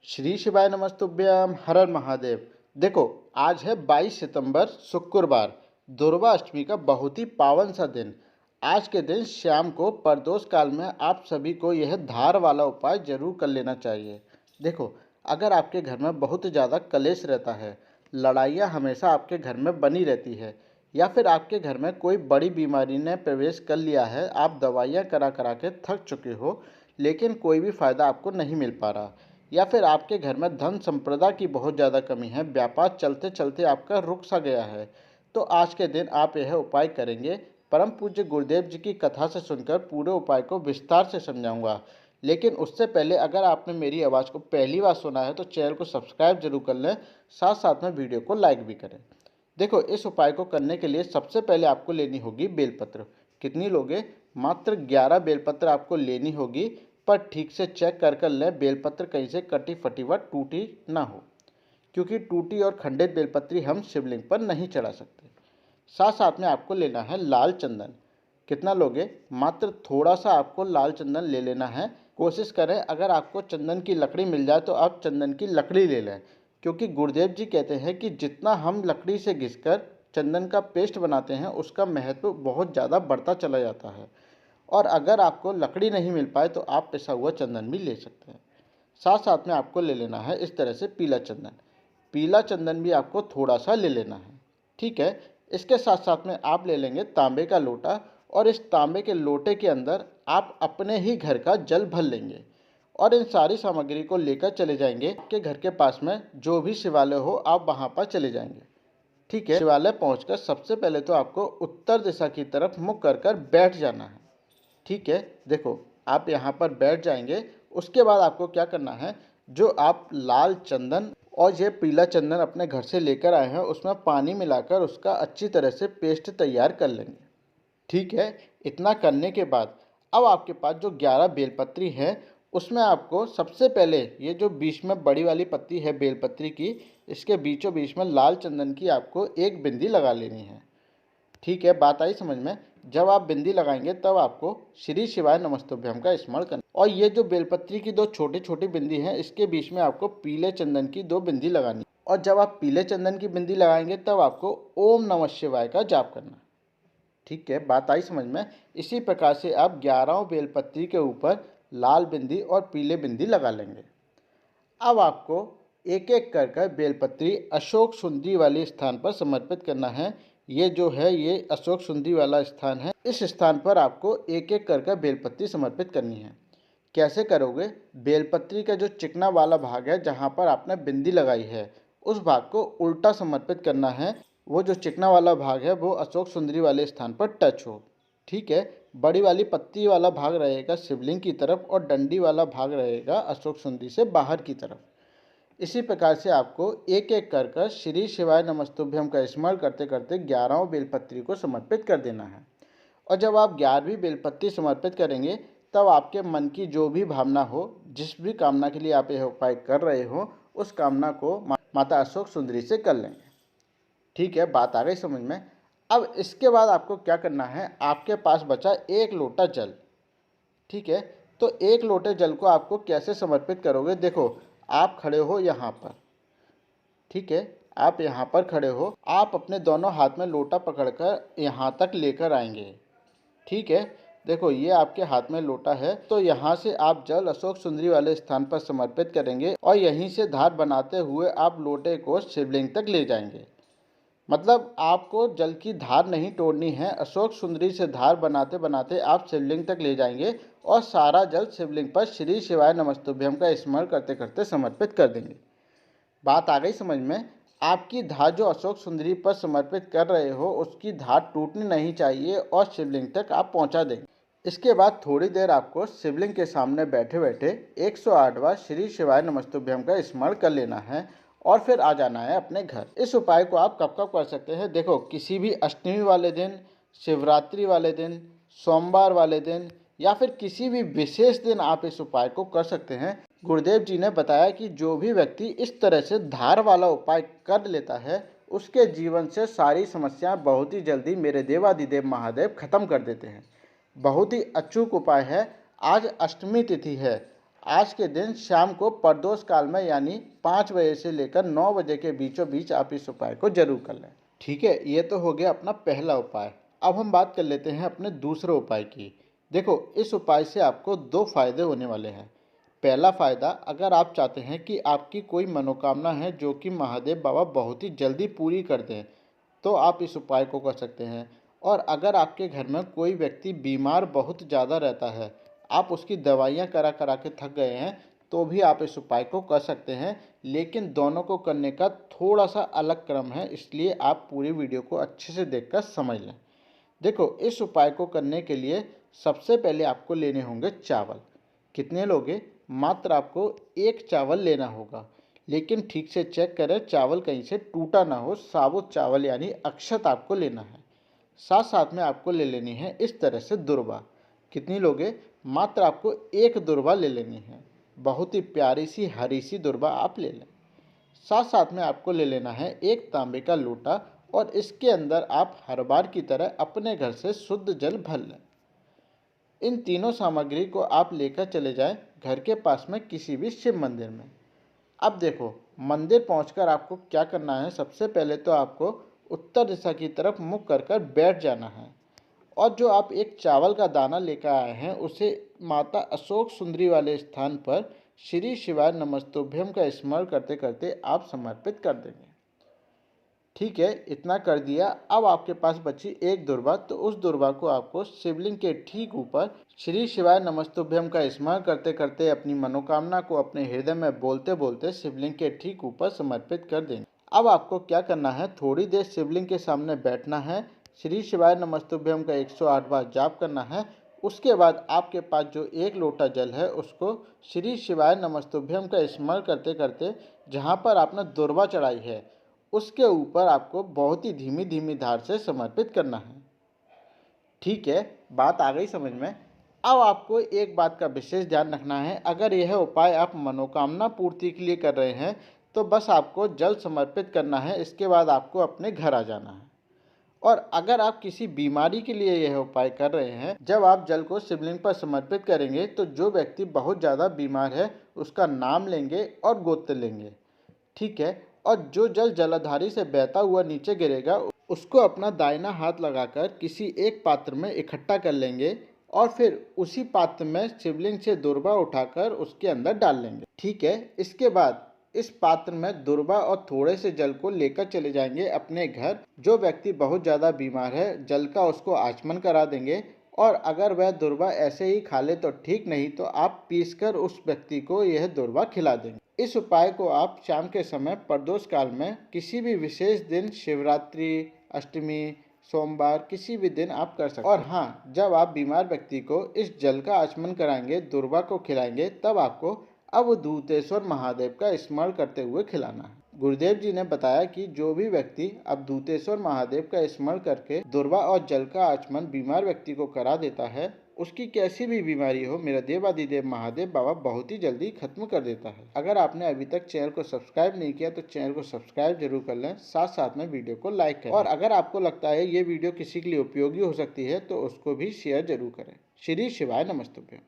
श्री शिवाय नमस्तुभ्यम हर हर महादेव। देखो, आज है 22 सितंबर शुक्रवार, दुर्गा अष्टमी का बहुत ही पावन सा दिन। आज के दिन शाम को प्रदोष काल में आप सभी को यह धार वाला उपाय जरूर कर लेना चाहिए। देखो, अगर आपके घर में बहुत ज़्यादा कलेश रहता है, लड़ाइयाँ हमेशा आपके घर में बनी रहती है, या फिर आपके घर में कोई बड़ी बीमारी ने प्रवेश कर लिया है, आप दवाइयाँ करा करा के थक चुके हो, लेकिन कोई भी फ़ायदा आपको नहीं मिल पा रहा, या फिर आपके घर में धन संपदा की बहुत ज़्यादा कमी है, व्यापार चलते चलते आपका रुक सा गया है, तो आज के दिन आप यह उपाय करेंगे। परम पूज्य गुरुदेव जी की कथा से सुनकर पूरे उपाय को विस्तार से समझाऊंगा। लेकिन उससे पहले अगर आपने मेरी आवाज़ को पहली बार सुना है तो चैनल को सब्सक्राइब जरूर कर लें, साथ साथ में वीडियो को लाइक भी करें। देखो, इस उपाय को करने के लिए सबसे पहले आपको लेनी होगी बेलपत्र। कितनी लोगे? मात्र 11 बेलपत्र आपको लेनी होगी, पर ठीक से चेक कर लें बेलपत्र कहीं से कटी फटी व टूटी ना हो, क्योंकि टूटी और खंडित बेलपत्री हम शिवलिंग पर नहीं चढ़ा सकते। साथ साथ में आपको लेना है लाल चंदन। कितना लोगे? मात्र थोड़ा सा आपको लाल चंदन ले लेना है। कोशिश करें अगर आपको चंदन की लकड़ी मिल जाए तो आप चंदन की लकड़ी ले लें, क्योंकि गुरुदेव जी कहते हैं कि जितना हम लकड़ी से घिसकर चंदन का पेस्ट बनाते हैं उसका महत्व बहुत ज़्यादा बढ़ता चला जाता है। और अगर आपको लकड़ी नहीं मिल पाए तो आप पिसा हुआ चंदन भी ले सकते हैं। साथ साथ में आपको ले लेना है इस तरह से पीला चंदन। पीला चंदन भी आपको थोड़ा सा ले लेना है, ठीक है। इसके साथ साथ में आप ले लेंगे तांबे का लोटा, और इस तांबे के लोटे के अंदर आप अपने ही घर का जल भर लेंगे और इन सारी सामग्री को लेकर चले जाएंगे। आपके घर के पास में जो भी शिवालय हो आप वहाँ पर चले जाएंगे, ठीक है। शिवालय पहुँचकर सबसे पहले तो आपको उत्तर दिशा की तरफ मुख कर बैठ जाना है, ठीक है। देखो, आप यहाँ पर बैठ जाएंगे। उसके बाद आपको क्या करना है, जो आप लाल चंदन और ये पीला चंदन अपने घर से लेकर आए हैं उसमें पानी मिलाकर उसका अच्छी तरह से पेस्ट तैयार कर लेंगे, ठीक है। इतना करने के बाद अब आपके पास जो 11 बेलपत्री है उसमें आपको सबसे पहले ये जो बीच में बड़ी वाली पत्ती है बेलपत्री की, इसके बीचों बीच में लाल चंदन की आपको एक बिंदी लगा लेनी है, ठीक है। बात आई समझ में? जब आप बिंदी लगाएंगे तब आपको श्री शिवाय नमस्तुभ्यम का स्मरण करना, और ये जो बेलपत्री की दो छोटी छोटी बिंदी हैं इसके बीच में आपको पीले चंदन की 2 बिंदी लगानी, और जब आप पीले चंदन की बिंदी लगाएंगे तब आपको ओम नमः शिवाय का जाप करना, ठीक है। बात आई समझ में? इसी प्रकार से आप 11 बेलपत्री के ऊपर लाल बिंदी और पीले बिंदी लगा लेंगे। अब आपको एक एक कर बेलपत्री अशोक सुंदरी वाले स्थान पर समर्पित करना है। ये जो है ये अशोक सुंदरी वाला स्थान है, इस स्थान पर आपको एक एक कर बेलपत्री समर्पित करनी है। कैसे करोगे? बेलपत्री का जो चिकना वाला भाग है जहाँ पर आपने बिंदी लगाई है उस भाग को उल्टा समर्पित करना है। वो जो चिकना वाला भाग है वो अशोक सुंदरी वाले स्थान पर टच हो, ठीक है। बड़ी वाली पत्ती वाला भाग रहेगा शिवलिंग की तरफ और डंडी वाला भाग रहेगा अशोक सुंदरी से बाहर की तरफ। इसी प्रकार से आपको एक एक कर श्री शिवाय नमस्तुभ्यम का स्मरण करते करते 11 बेलपत्री को समर्पित कर देना है। और जब आप 11वीं बेलपत्री समर्पित करेंगे तब आपके मन की जो भी भावना हो, जिस भी कामना के लिए आप यह उपाय कर रहे हो, उस कामना को माता अशोक सुंदरी से कर लेंगे, ठीक है। बात आ गई समझ में? अब इसके बाद आपको क्या करना है, आपके पास बचा 1 लोटा जल, ठीक है। तो 1 लोटे जल को आपको कैसे समर्पित करोगे? देखो, आप खड़े हो यहाँ पर, ठीक है। आप यहाँ पर खड़े हो, आप अपने दोनों हाथ में लोटा पकड़कर यहाँ तक लेकर आएंगे, ठीक है। देखो, ये आपके हाथ में लोटा है, तो यहाँ से आप जल अशोक सुंदरी वाले स्थान पर समर्पित करेंगे और यहीं से धार बनाते हुए आप लोटे को शिवलिंग तक ले जाएंगे। मतलब आपको जल की धार नहीं तोड़नी है, अशोक सुंदरी से धार बनाते बनाते आप शिवलिंग तक ले जाएंगे और सारा जल शिवलिंग पर श्री शिवाय नमस्तुभ्यम का स्मरण करते करते समर्पित कर देंगे। बात आ गई समझ में? आपकी धार जो अशोक सुंदरी पर समर्पित कर रहे हो उसकी धार टूटनी नहीं चाहिए और शिवलिंग तक आप पहुंचा देंगे। इसके बाद थोड़ी देर आपको शिवलिंग के सामने बैठे बैठे 108 बार श्री शिवाय नमस्तुभ्यम का स्मरण कर लेना है और फिर आ जाना है अपने घर। इस उपाय को आप कब कब कर सकते हैं? देखो, किसी भी अष्टमी वाले दिन, शिवरात्रि वाले दिन, सोमवार वाले दिन, या फिर किसी भी विशेष दिन आप इस उपाय को कर सकते हैं। गुरुदेव जी ने बताया कि जो भी व्यक्ति इस तरह से धार वाला उपाय कर लेता है उसके जीवन से सारी समस्याएं बहुत ही जल्दी मेरे देवाधिदेव महादेव खत्म कर देते हैं। बहुत ही अचूक उपाय है। आज अष्टमी तिथि है, आज के दिन शाम को प्रदोष काल में यानी 5 बजे से लेकर 9 बजे के बीचों बीच आप इस उपाय को जरूर कर लें। ठीक है, ये तो हो गया अपना पहला उपाय। अब हम बात कर लेते हैं अपने दूसरे उपाय की। देखो, इस उपाय से आपको 2 फायदे होने वाले हैं। पहला फ़ायदा, अगर आप चाहते हैं कि आपकी कोई मनोकामना है जो कि महादेव बाबा बहुत ही जल्दी पूरी कर दें, तो आप इस उपाय को कर सकते हैं। और अगर आपके घर में कोई व्यक्ति बीमार बहुत ज़्यादा रहता है, आप उसकी दवाइयाँ करा करा के थक गए हैं, तो भी आप इस उपाय को कर सकते हैं। लेकिन दोनों को करने का थोड़ा सा अलग क्रम है, इसलिए आप पूरी वीडियो को अच्छे से देखकर समझ लें। देखो, इस उपाय को करने के लिए सबसे पहले आपको लेने होंगे चावल। कितने लोगे? मात्र आपको 1 चावल लेना होगा। लेकिन ठीक से चेक करें चावल कहीं से टूटा ना हो। साबुत चावल यानी अक्षत आपको लेना है। साथ साथ में आपको ले लेनी है इस तरह से दुर्वा। कितनी लोगे? मात्र आपको 1 दुर्वा ले लेनी है। बहुत ही प्यारी सी हरी सी दुर्वा आप ले लें। साथ साथ में आपको ले लेना है 1 तांबे का लोटा और इसके अंदर आप हर बार की तरह अपने घर से शुद्ध जल भर लें। इन तीनों सामग्री को आप लेकर चले जाएं घर के पास में किसी भी शिव मंदिर में। अब देखो, मंदिर पहुंचकर आपको क्या करना है। सबसे पहले तो आपको उत्तर दिशा की तरफ मुख कर कर बैठ जाना है और जो आप 1 चावल का दाना लेकर आए हैं उसे माता अशोक सुंदरी वाले स्थान पर श्री शिवाय नमस्तुभ्यम का स्मरण करते करते आप समर्पित कर देंगे। ठीक है, इतना कर दिया। अब आपके पास बची 1 दुर्वा, तो उस दुर्वा को आपको शिवलिंग के ठीक ऊपर श्री शिवाय नमस्तुभ्यम का स्मरण करते करते अपनी मनोकामना को अपने हृदय में बोलते बोलते शिवलिंग के ठीक ऊपर समर्पित कर देंगे। अब आपको क्या करना है, थोड़ी देर शिवलिंग के सामने बैठना है, श्री शिवाय नमस्तुभ्यम का 108 बार जाप करना है। उसके बाद आपके पास जो 1 लोटा जल है उसको श्री शिवाय नमस्तुभ्यम का स्मरण करते करते जहाँ पर आपने दुर्वा चढ़ाई है उसके ऊपर आपको बहुत ही धीमी धीमी धार से समर्पित करना है। ठीक है, बात आ गई समझ में। अब आपको एक बात का विशेष ध्यान रखना है। अगर यह उपाय आप मनोकामना पूर्ति के लिए कर रहे हैं तो बस आपको जल समर्पित करना है, इसके बाद आपको अपने घर आ जाना है। और अगर आप किसी बीमारी के लिए यह उपाय कर रहे हैं, जब आप जल को शिवलिंग पर समर्पित करेंगे तो जो व्यक्ति बहुत ज़्यादा बीमार है उसका नाम लेंगे और गोत्र लेंगे। ठीक है, और जो जल जलाधारी से बहता हुआ नीचे गिरेगा उसको अपना दाहिना हाथ लगाकर किसी एक पात्र में इकट्ठा कर लेंगे और फिर उसी पात्र में शिवलिंग से दुर्वा उठाकर उसके अंदर डाल लेंगे। ठीक है, इसके बाद इस पात्र में दुर्वा और थोड़े से जल को लेकर चले जाएंगे अपने घर। जो व्यक्ति बहुत ज़्यादा बीमार है जल का उसको आचमन करा देंगे और अगर वह दुर्वा ऐसे ही खा ले तो ठीक, नहीं तो आप पीसकर उस व्यक्ति को यह दुर्वा खिला देंगे। इस उपाय को आप शाम के समय प्रदोष काल में किसी भी विशेष दिन, शिवरात्रि, अष्टमी, सोमवार, किसी भी दिन आप कर सकते हैं। और हाँ, जब आप बीमार व्यक्ति को इस जल का आचमन कराएंगे, दुर्वा को खिलाएंगे, तब आपको अवधूतेश्वर महादेव का स्मरण करते हुए खिलाना है। गुरुदेव जी ने बताया कि जो भी व्यक्ति अवधूतेश्वर महादेव का स्मरण करके दुर्वा और जल का आचमन बीमार व्यक्ति को करा देता है, उसकी कैसी भी बीमारी हो, मेरा देवादिदेव महादेव बाबा बहुत ही जल्दी खत्म कर देता है। अगर आपने अभी तक चैनल को सब्सक्राइब नहीं किया तो चैनल को सब्सक्राइब जरूर कर लें, साथ साथ में वीडियो को लाइक करें और अगर आपको लगता है ये वीडियो किसी के लिए उपयोगी हो सकती है तो उसको भी शेयर जरूर करें। श्री शिवाय नमस्तुभ्यम।